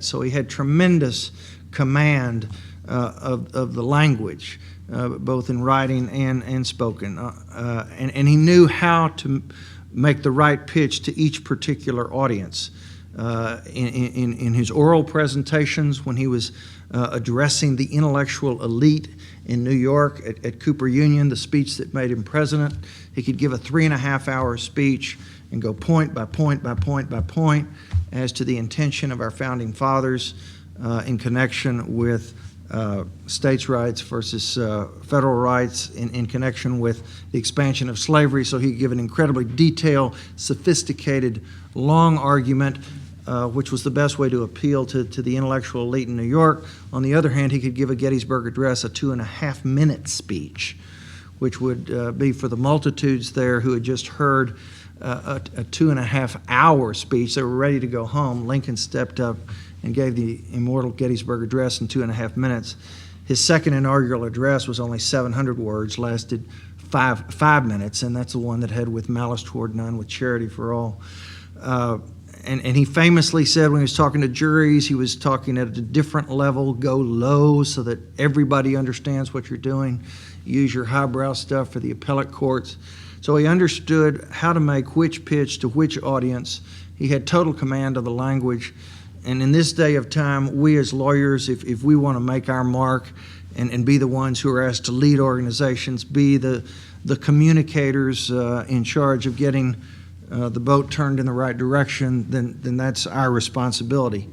minutes, so he had tremendous command of the language, both in writing and spoken. And he knew how to make the right pitch to each particular audience. In his oral presentations, when he was addressing the intellectual elite in New York at Cooper Union, the speech that made him president, he could give a 3.5-hour speech and go point by point by point by point as to the intention of our founding fathers in connection with states' rights versus federal rights, in connection with the expansion of slavery. So he could give an incredibly detailed, sophisticated, long argument, which was the best way to appeal to the intellectual elite in New York. On the other hand, he could give a Gettysburg Address, a 2.5-minute speech, which would be for the multitudes there who had just heard a 2.5-hour speech. They were ready to go home. Lincoln stepped up and gave the immortal Gettysburg Address in 2.5 minutes. His second inaugural address was only 700 words, lasted five minutes, and that's the one that had "with malice toward none, with charity for all." And he famously said when he was talking to juries, he was talking at a different level, go low so that everybody understands what you're doing. Use your highbrow stuff for the appellate courts. So he understood how to make which pitch to which audience. He had total command of the language. And in this day of time, we as lawyers, if we want to make our mark and be the ones who are asked to lead organizations, be the communicators in charge of getting the boat turned in the right direction, then that's our responsibility.